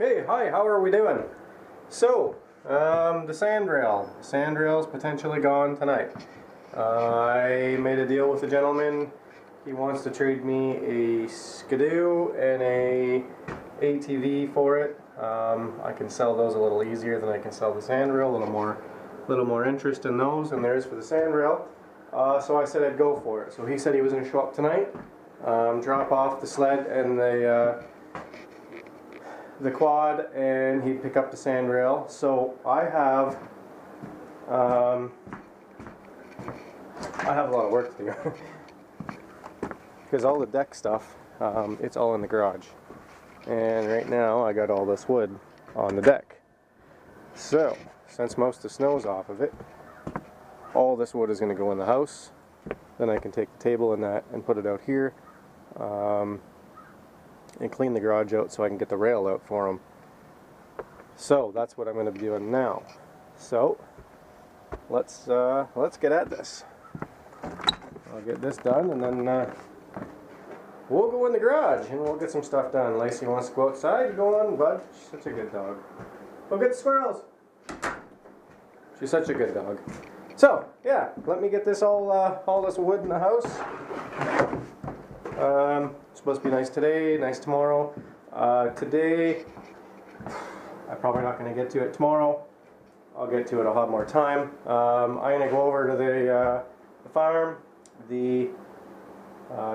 Okay, hi, how are we doing? So, the sandrail. The sandrail's potentially gone tonight. I made a deal with a gentleman. He wants to trade me a Skidoo and a ATV for it. I can sell those a little easier than I can sell the sandrail. A little more interest in those than there is for the sandrail. So I said I'd go for it. So he said he was going to show up tonight, drop off the sled and the quad, and he'd pick up the sandrail. So I have a lot of work to do because all the deck stuff, it's all in the garage, and right now I got all this wood on the deck. So since most of the snow's off of it, all this wood is going to go in the house. Then I can take the table and that and put it out here. And clean the garage out so I can get the rail out for them. So that's what I'm going to be doing now. So let's get at this. I'll get this done and then we'll go in the garage and we'll get some stuff done. Lacey wants to go outside. Go on, bud. She's such a good dog. Go get the squirrels. She's such a good dog. So yeah, let me get this all this wood in the house. It's supposed to be nice today, nice tomorrow. Today, I'm probably not going to get to it tomorrow. I'll get to it, I'll have more time. I'm going to go over to the farm. The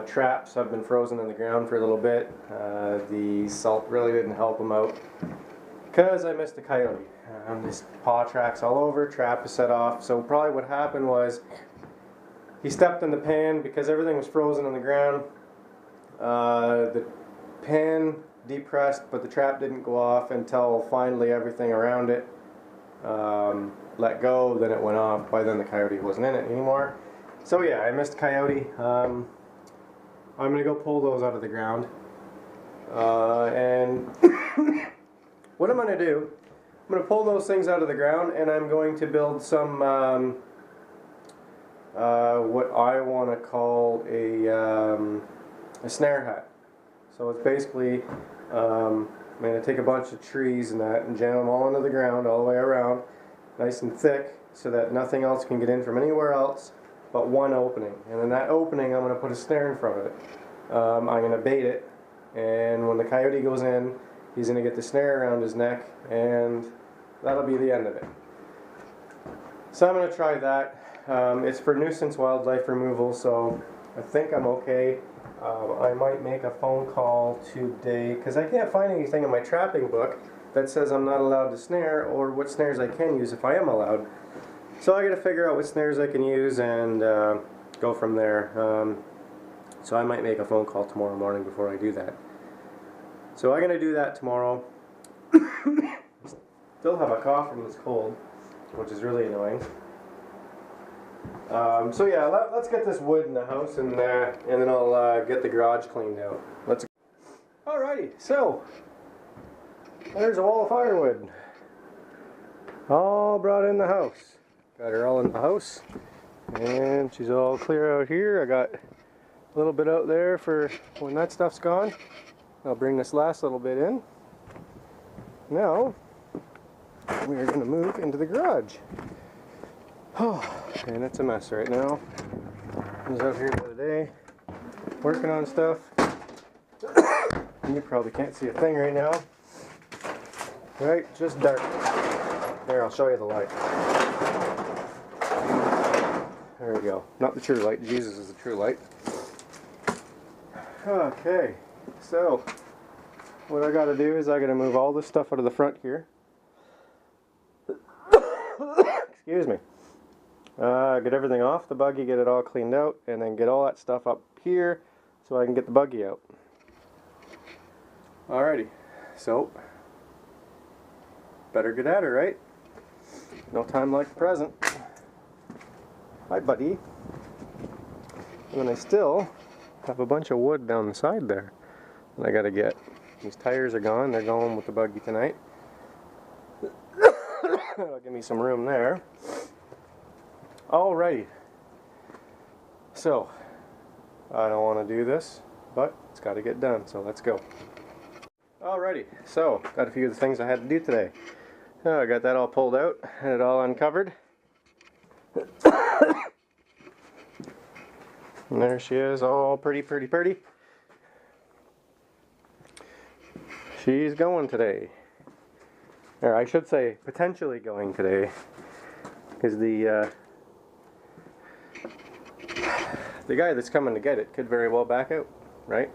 traps have been frozen in the ground for a little bit. The salt really didn't help them out because I missed a coyote. There's paw tracks all over, trap is set off. So probably what happened was he stepped in the pan because everything was frozen on the ground. The pan depressed, but the trap didn't go off until finally everything around it let go. Then it went off. By then the coyote wasn't in it anymore. So yeah, I missed coyote. I'm gonna go pull those out of the ground. And what I'm gonna do, I'm gonna pull those things out of the ground, and I'm going to build some what I want to call a snare hut. So it's basically, I'm going to take a bunch of trees and that and jam them all into the ground all the way around, nice and thick, so that nothing else can get in from anywhere else but one opening. And in that opening I'm going to put a snare in front of it. I'm going to bait it, and when the coyote goes in, he's going to get the snare around his neck, and that'll be the end of it. So I'm going to try that. It's for nuisance wildlife removal, so I think I'm okay. I might make a phone call today because I can't find anything in my trapping book that says I'm not allowed to snare or what snares I can use if I am allowed. So I got to figure out what snares I can use and go from there. So I might make a phone call tomorrow morning before I do that. So I'm going to do that tomorrow. Still have a cough from this cold, which is really annoying. So yeah, let's get this wood in the house, and then I'll get the garage cleaned out. Let's. Alrighty, so there's a wall of firewood, all brought in the house. Got her all in the house, and she's all clear out here. I got a little bit out there for when that stuff's gone. I'll bring this last little bit in. Now we are going to move into the garage. And it's a mess right now. I was out here the other day working on stuff. You probably can't see a thing right now. Right, just dark. There, I'll show you the light. There we go. Not the true light. Jesus is the true light. Okay, so what I got to do is I got to move all this stuff out of the front here. Excuse me. Get everything off the buggy, get it all cleaned out, and then get all that stuff up here so I can get the buggy out. Alrighty, so better get at her, right? No time like the present. Hi, buddy. And then I still have a bunch of wood down the side there that I gotta get. These tires are gone, they're going with the buggy tonight. That'll give me some room there. Alrighty, so I don't want to do this, but it's got to get done, so let's go. Alrighty, so got a few of the things I had to do today. I got that all pulled out and it all uncovered. And there she is, all pretty. She's going today. Or I should say, potentially going today. Because the guy that's coming to get it could very well back out, right?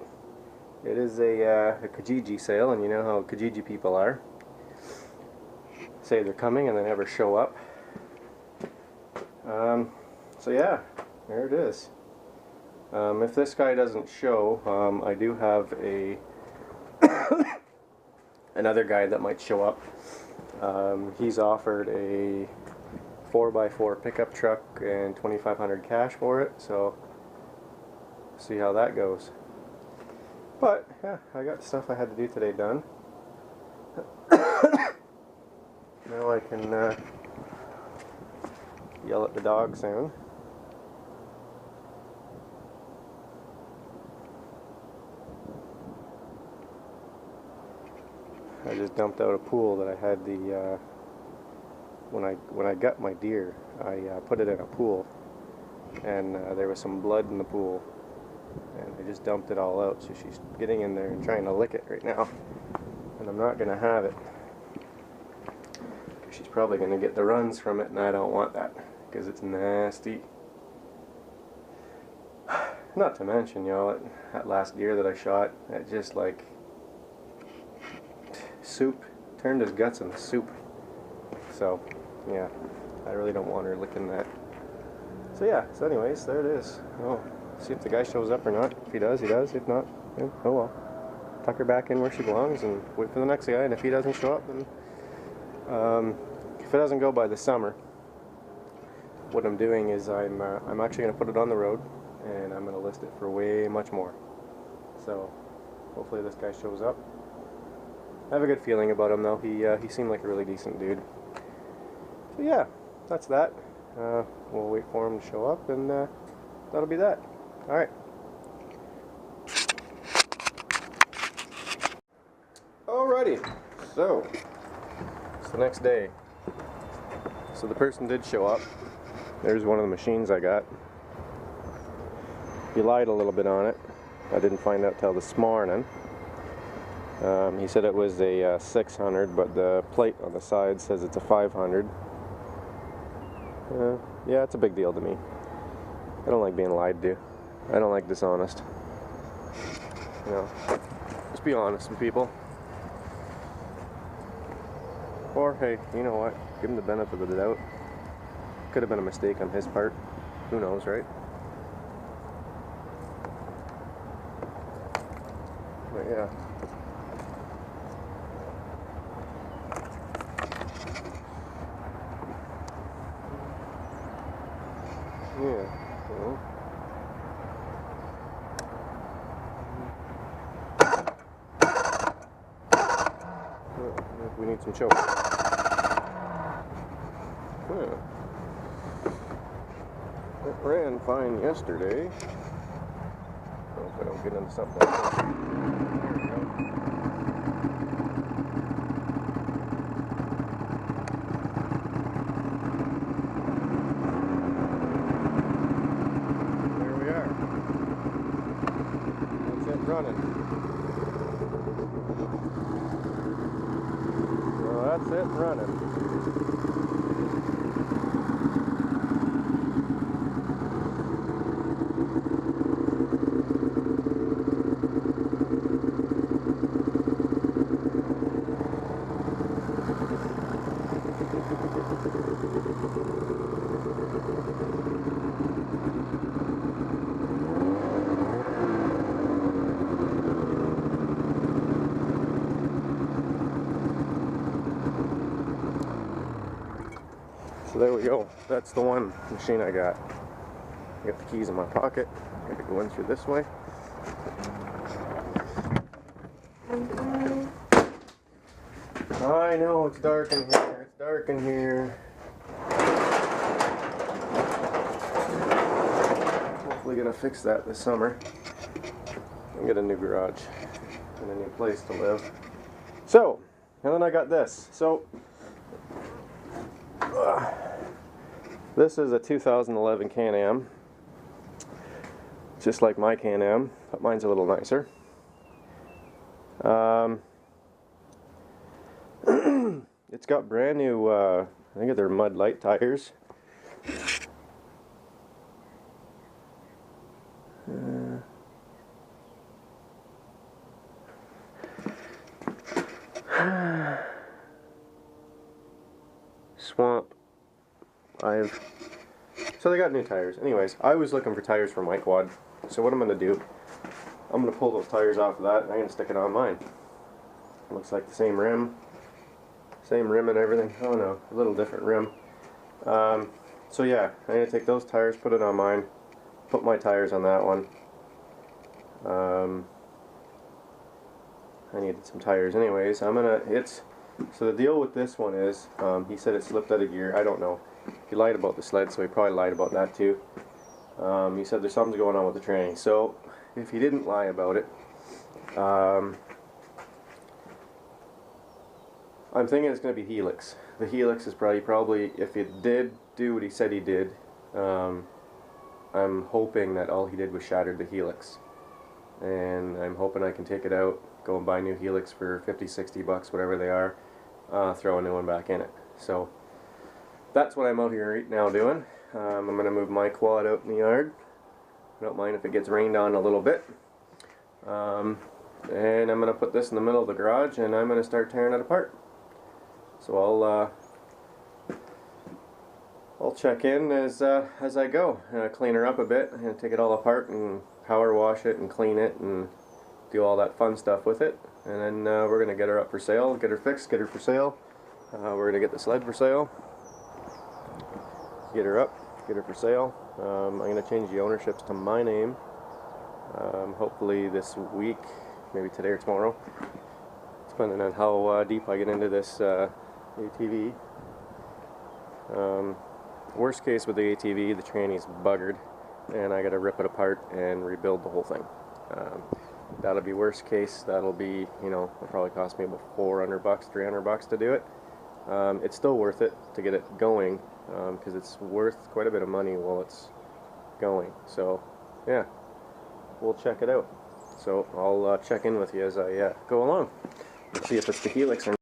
It is a Kijiji sale, and you know how Kijiji people are. Say they're coming and they never show up. So yeah, there it is. If this guy doesn't show, I do have another guy that might show up. He's offered a 4x4 pickup truck and $2,500 cash for it, so see how that goes. But yeah, I got stuff I had to do today done. Now I can yell at the dog soon. I just dumped out a pool that I had the when I got my deer, I put it in a pool, and there was some blood in the pool, and I just dumped it all out. So she's getting in there and trying to lick it right now, and I'm not gonna have it. She's probably gonna get the runs from it, and I don't want that because it's nasty. Not to mention, y'all, that last deer that I shot, it just like soup, turned his guts into soup. So yeah, I really don't want her licking that. So yeah, so anyways, there it is. Oh, see if the guy shows up or not. If he does, he does. If not, yeah, oh well. Tuck her back in where she belongs and wait for the next guy, and if he doesn't show up, then if it doesn't go by the summer, what I'm doing is I'm actually going to put it on the road, and I'm going to list it for way much more. So hopefully this guy shows up. I have a good feeling about him though. He seemed like a really decent dude. So yeah, that's that. We'll wait for him to show up, and that'll be that. All right. Alrighty. So it's the next day. So the person did show up. There's one of the machines I got. He lied a little bit on it. I didn't find out till this morning. He said it was a 600, but the plate on the side says it's a 500. Yeah, it's a big deal to me. I don't like being lied to. I don't like dishonest. You know, just be honest with people. Or hey, you know what? Give him the benefit of the doubt. Could have been a mistake on his part. Who knows, right? But yeah. Yeah, well. We need some choke. Yeah. It ran fine yesterday. Hope I don't get into something. There we go. Running. Well, that's it running. So there we go. That's the one machine I got. I got the keys in my pocket. I got to go in through this way. I know it's dark in here. It's dark in here. Hopefully gonna fix that this summer and get a new garage and a new place to live. So, and then I got this. So, this is a 2011 Can-Am. Just like my Can-Am, but mine's a little nicer. It's got brand new, I think they're Mud Light tires. Swamp. So they got new tires. Anyways, I was looking for tires for my quad. So what I'm going to do, I'm going to pull those tires off of that and I'm going to stick it on mine. Looks like the same rim and everything. Oh no, a little different rim. So yeah, I'm going to take those tires, put it on mine, put my tires on that one. I needed some tires anyways. So the deal with this one is, he said it slipped out of gear. I don't know. He lied about the sled, so he probably lied about that too. He said there's something going on with the tranny. So if he didn't lie about it, I'm thinking it's going to be Helix. The Helix is probably, if it did do what he said he did, I'm hoping that all he did was shatter the Helix. And I'm hoping I can take it out, go and buy a new Helix for 50, 60 bucks, whatever they are, throw a new one back in it. So that's what I'm out here right now doing. I'm going to move my quad out in the yard. I don't mind if it gets rained on a little bit. And I'm going to put this in the middle of the garage and I'm going to start tearing it apart. So I'll check in as I go. Clean her up a bit and take it all apart and power wash it and clean it and do all that fun stuff with it. And then we're going to get her up for sale, get her fixed, get her for sale. We're going to get the sled for sale. Get her up, get her for sale. I'm going to change the ownerships to my name. Hopefully this week, maybe today or tomorrow. Depending on how deep I get into this ATV. Worst case with the ATV, the tranny's buggered and I gotta rip it apart and rebuild the whole thing. That'll be worst case. That'll be, you know, it'll probably cost me about 400 bucks, 300 bucks to do it. It's still worth it to get it going because it's worth quite a bit of money while it's going. So yeah, we'll check it out. So I'll check in with you as I go along. See if it's the Helix or not.